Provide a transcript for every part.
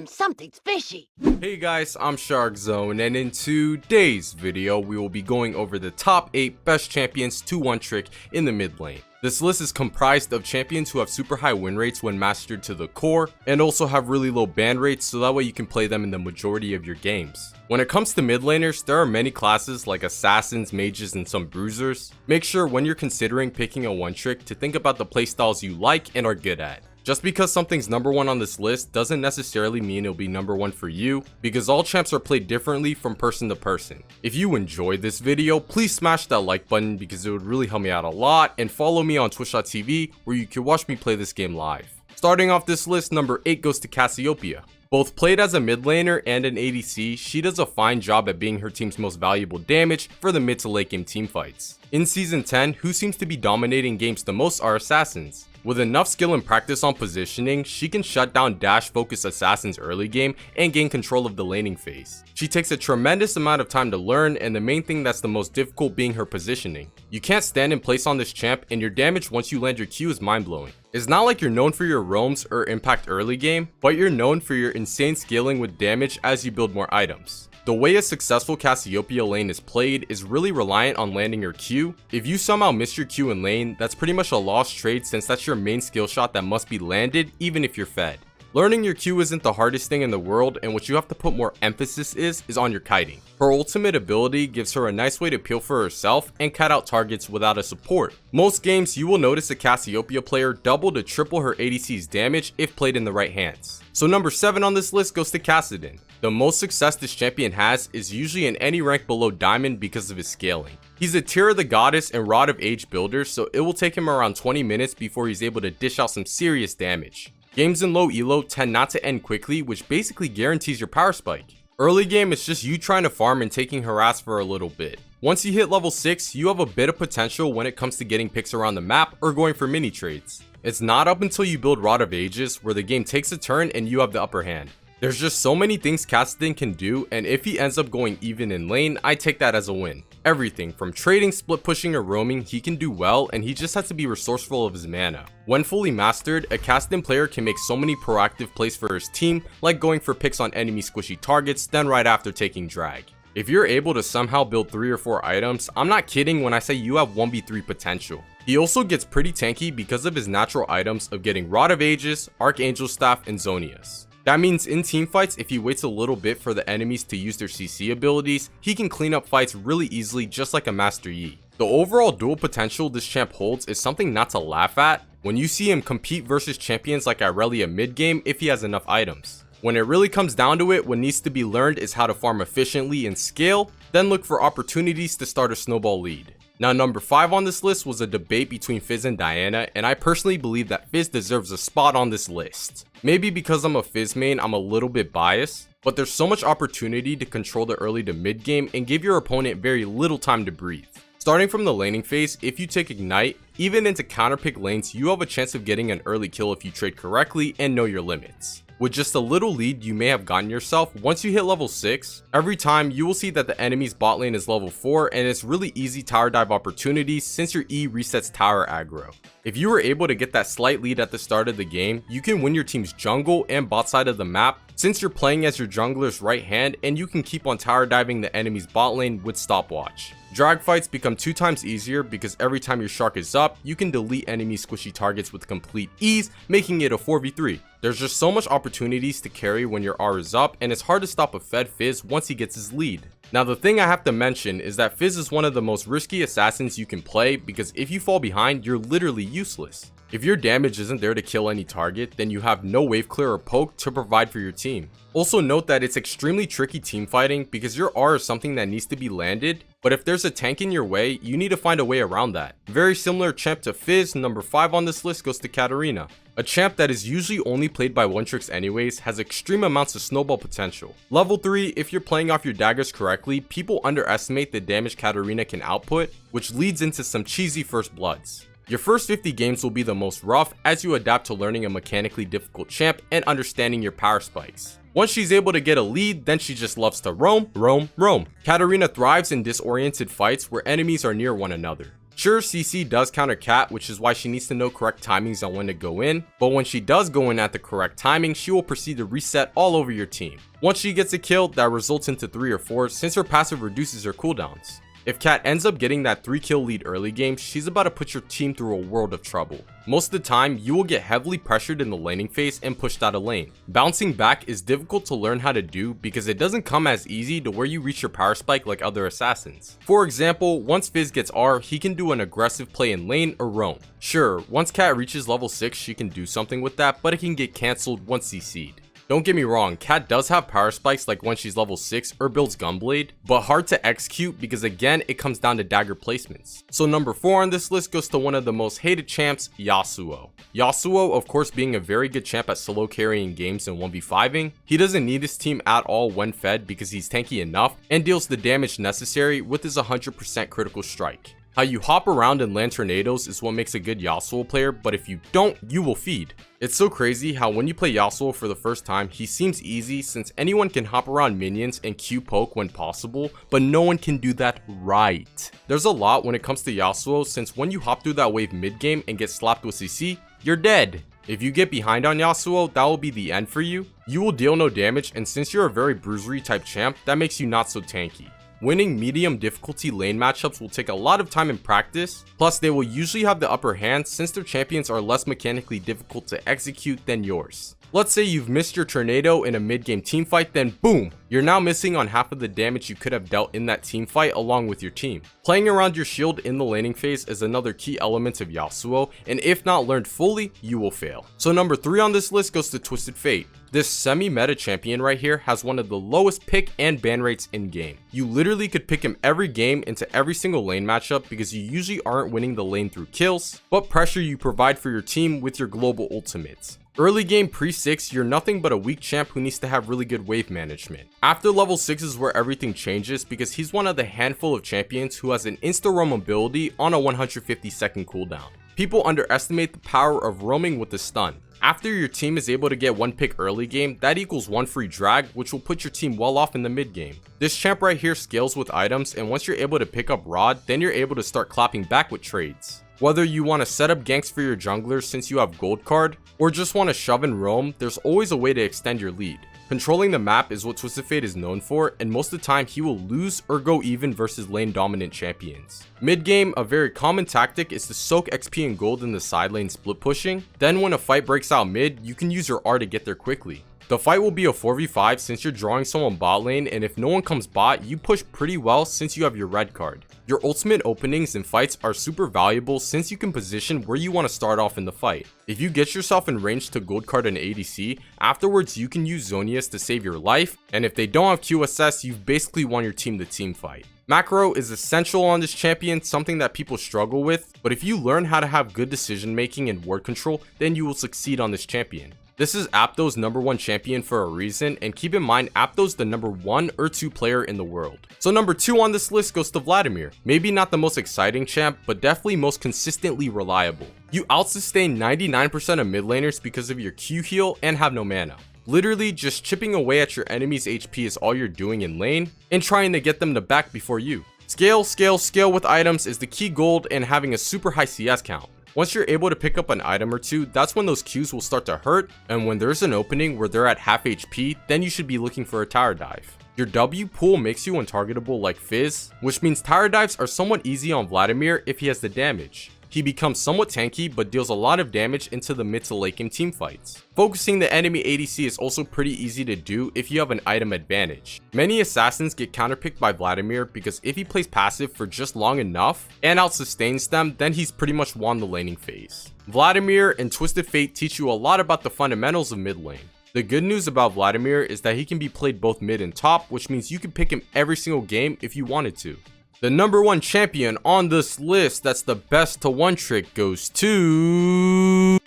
Something's fishy. Hey guys, I'm Shark Zone, and in today's video, we will be going over the top 8 best champions to one trick in the mid lane. This list is comprised of champions who have super high win rates when mastered to the core, and also have really low ban rates so that way you can play them in the majority of your games. When it comes to mid laners, there are many classes like assassins, mages, and some bruisers. Make sure when you're considering picking a one trick to think about the playstyles you like and are good at. Just because something's number 1 on this list doesn't necessarily mean it'll be number 1 for you, because all champs are played differently from person to person. If you enjoyed this video, please smash that like button because it would really help me out a lot, and follow me on twitch.tv where you can watch me play this game live. Starting off this list, number 8 goes to Cassiopeia. Both played as a mid laner and an ADC, she does a fine job at being her team's most valuable damage for the mid to late game teamfights. In Season 10, who seems to be dominating games the most are assassins. With enough skill and practice on positioning, she can shut down dash focused assassins early game and gain control of the laning phase. She takes a tremendous amount of time to learn, and the main thing that's the most difficult being her positioning. You can't stand in place on this champ, and your damage once you land your Q is mind-blowing. It's not like you're known for your roams or impact early game, but you're known for your insane scaling with damage as you build more items. The way a successful Cassiopeia lane is played is really reliant on landing your Q. If you somehow miss your Q in lane, that's pretty much a lost trade since that's your main skill shot that must be landed even if you're fed. Learning your Q isn't the hardest thing in the world, and what you have to put more emphasis is on your kiting. Her ultimate ability gives her a nice way to peel for herself and cut out targets without a support. Most games you will notice a Cassiopeia player double to triple her ADC's damage if played in the right hands. So number 7 on this list goes to Kassadin. The most success this champion has is usually in any rank below Diamond because of his scaling. He's a Tear of the Goddess and Rod of Age builder, so it will take him around 20 minutes before he's able to dish out some serious damage. Games in low elo tend not to end quickly, which basically guarantees your power spike. Early game it's just you trying to farm and taking harass for a little bit. Once you hit level 6, you have a bit of potential when it comes to getting picks around the map or going for mini trades. It's not up until you build Rod of Ages where the game takes a turn and you have the upper hand. There's just so many things Kassadin can do, and if he ends up going even in lane, I take that as a win. Everything from trading, split pushing, or roaming he can do well, and he just has to be resourceful of his mana. When fully mastered, a Kassadin player can make so many proactive plays for his team, like going for picks on enemy squishy targets, then right after taking drag. If you're able to somehow build 3 or 4 items, I'm not kidding when I say you have 1v3 potential. He also gets pretty tanky because of his natural items of getting Rod of Ages, Archangel Staff, and Zhonya's. That means in teamfights, if he waits a little bit for the enemies to use their CC abilities, he can clean up fights really easily just like a Master Yi. The overall dual potential this champ holds is something not to laugh at when you see him compete versus champions like Irelia mid-game if he has enough items. When it really comes down to it, what needs to be learned is how to farm efficiently and scale, then look for opportunities to start a snowball lead. Now number 5 on this list was a debate between Fizz and Diana, and I personally believe that Fizz deserves a spot on this list. Maybe because I'm a Fizz main, I'm a little bit biased, but there's so much opportunity to control the early to mid game and give your opponent very little time to breathe. Starting from the laning phase, if you take Ignite, even into counterpick lanes, you have a chance of getting an early kill if you trade correctly and know your limits. With just a little lead you may have gotten yourself, once you hit level 6, every time you will see that the enemy's bot lane is level 4 and it's really easy tower dive opportunities since your E resets tower aggro. If you were able to get that slight lead at the start of the game, you can win your team's jungle and bot side of the map since you're playing as your jungler's right hand, and you can keep on tower diving the enemy's bot lane with stopwatch. Drag fights become 2 times easier because every time your Shark is up, you can delete enemy squishy targets with complete ease, making it a 4v3. There's just so much opportunities to carry when your R is up, and it's hard to stop a fed Fizz once he gets his lead. Now the thing I have to mention is that Fizz is one of the most risky assassins you can play because if you fall behind, you're literally useless. If your damage isn't there to kill any target, then you have no wave clear or poke to provide for your team. Also note that it's extremely tricky team fighting because your R is something that needs to be landed, but if there's a tank in your way, you need to find a way around that. Very similar champ to Fizz, number 5 on this list goes to Katarina. A champ that is usually only played by one tricks anyways, has extreme amounts of snowball potential. Level 3, if you're playing off your daggers correctly, people underestimate the damage Katarina can output, which leads into some cheesy first bloods. Your first 50 games will be the most rough as you adapt to learning a mechanically difficult champ and understanding your power spikes. Once she's able to get a lead, then she just loves to roam. Katarina thrives in disoriented fights where enemies are near one another. Sure, CC does counter Cat, which is why she needs to know correct timings on when to go in, but when she does go in at the correct timing, she will proceed to reset all over your team. Once she gets a kill, that results into 3 or 4 since her passive reduces her cooldowns. If Cat ends up getting that 3 kill lead early game, she's about to put your team through a world of trouble. Most of the time, you will get heavily pressured in the laning phase and pushed out of lane. Bouncing back is difficult to learn how to do because it doesn't come as easy to where you reach your power spike like other assassins. For example, once Fizz gets R, he can do an aggressive play in lane or roam. Sure, once Cat reaches level 6, she can do something with that, but it can get cancelled once CC'd. Don't get me wrong, Cat does have power spikes like when she's level 6 or builds Gunblade, but hard to execute because again, it comes down to dagger placements. So number 4 on this list goes to one of the most hated champs, Yasuo. Yasuo, of course, being a very good champ at solo carrying games and 1v5ing, he doesn't need his team at all when fed because he's tanky enough and deals the damage necessary with his 100% critical strike. How you hop around and land tornadoes is what makes a good Yasuo player, but if you don't, you will feed. It's so crazy how when you play Yasuo for the first time, he seems easy since anyone can hop around minions and Q poke when possible, but no one can do that right. There's a lot when it comes to Yasuo since when you hop through that wave mid game and get slapped with CC, you're dead. If you get behind on Yasuo, that will be the end for you. You will deal no damage, and since you're a very bruisery type champ, that makes you not so tanky. Winning medium difficulty lane matchups will take a lot of time and practice, plus they will usually have the upper hand since their champions are less mechanically difficult to execute than yours. Let's say you've missed your tornado in a mid-game teamfight, then boom, you're now missing on half of the damage you could have dealt in that teamfight along with your team. Playing around your shield in the laning phase is another key element of Yasuo, and if not learned fully, you will fail. So number 3 on this list goes to Twisted Fate. This semi-meta champion right here has one of the lowest pick and ban rates in game. You literally could pick him every game into every single lane matchup because you usually aren't winning the lane through kills, but pressure you provide for your team with your global ultimates. Early game pre-6, you're nothing but a weak champ who needs to have really good wave management. After level 6 is where everything changes because he's one of the handful of champions who has an insta-roam ability on a 150-second cooldown. People underestimate the power of roaming with the stun. After your team is able to get 1 pick early game, that equals 1 free drag, which will put your team well off in the mid game. This champ right here scales with items, and once you're able to pick up Rod, then you're able to start clapping back with trades. Whether you want to set up ganks for your junglers since you have gold card, or just want to shove and roam, there's always a way to extend your lead. Controlling the map is what Twisted Fate is known for, and most of the time he will lose or go even versus lane dominant champions. Mid game, a very common tactic is to soak XP and gold in the side lane split pushing, then when a fight breaks out mid, you can use your R to get there quickly. The fight will be a 4v5 since you're drawing someone bot lane, and if no one comes bot, you push pretty well since you have your red card. Your ultimate openings and fights are super valuable since you can position where you want to start off in the fight. If you get yourself in range to gold card an ADC, afterwards you can use Zhonya's to save your life, and if they don't have QSS, you've basically won your team the team fight. Macro is essential on this champion, something that people struggle with, but if you learn how to have good decision making and ward control, then you will succeed on this champion. This is Apto's number 1 champion for a reason, and keep in mind Apto's the number 1 or 2 player in the world. So number 2 on this list goes to Vladimir. Maybe not the most exciting champ, but definitely most consistently reliable. You out-sustain 99% of mid laners because of your Q heal and have no mana. Literally just chipping away at your enemy's HP is all you're doing in lane, and trying to get them to back before you. Scale, scale, scale with items is the key gold and having a super high CS count. Once you're able to pick up an item or two, that's when those Qs will start to hurt, and when there's an opening where they're at half HP, then you should be looking for a tower dive. Your W pool makes you untargetable like Fizz, which means tower dives are somewhat easy on Vladimir if he has the damage. He becomes somewhat tanky but deals a lot of damage into the mid to late game teamfights. Focusing the enemy ADC is also pretty easy to do if you have an item advantage. Many assassins get counterpicked by Vladimir because if he plays passive for just long enough and outsustains them, then he's pretty much won the laning phase. Vladimir and Twisted Fate teach you a lot about the fundamentals of mid lane. The good news about Vladimir is that he can be played both mid and top, which means you can pick him every single game if you wanted to. The number 1 champion on this list that's the best to one trick goes to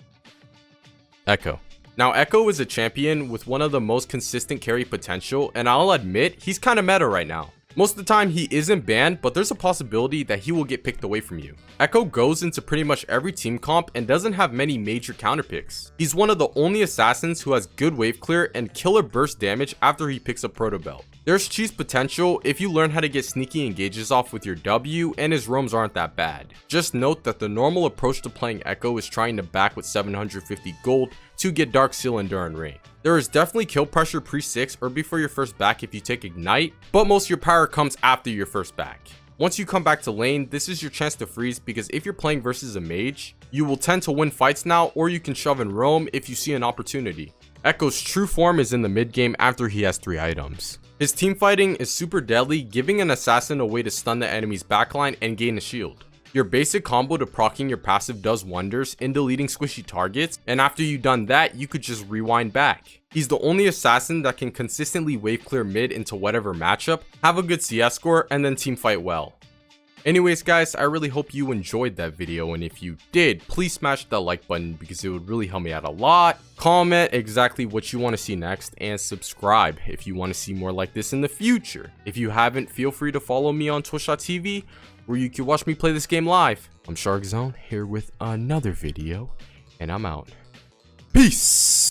Ekko. Now Ekko is a champion with one of the most consistent carry potential, and I'll admit he's kinda meta right now. Most of the time he isn't banned, but there's a possibility that he will get picked away from you. Echo goes into pretty much every team comp and doesn't have many major counter picks. He's one of the only assassins who has good wave clear and killer burst damage after he picks up Proto Belt. There's cheese potential if you learn how to get sneaky engages off with your W, and his roams aren't that bad. Just note that the normal approach to playing Echo is trying to back with 750 gold to get Dark Seal and Duran Ring. There is definitely kill pressure pre-6 or before your first back if you take Ignite, but most of your power comes after your first back. Once you come back to lane, this is your chance to freeze, because if you're playing versus a mage, you will tend to win fights now, or you can shove and roam if you see an opportunity. Echo's true form is in the mid game after he has 3 items. His team fighting is super deadly, giving an assassin a way to stun the enemy's backline and gain a shield. Your basic combo to proccing your passive does wonders in deleting squishy targets, and after you've done that, you could just rewind back. He's the only assassin that can consistently wave clear mid into whatever matchup, have a good CS score, and then team fight well. Anyways guys, I really hope you enjoyed that video, and if you did, please smash that like button because it would really help me out a lot. Comment exactly what you want to see next, and subscribe if you want to see more like this in the future. If you haven't, feel free to follow me on twitch.tv where you can watch me play this game live. I'm SharkZone here with another video, and I'm out. Peace!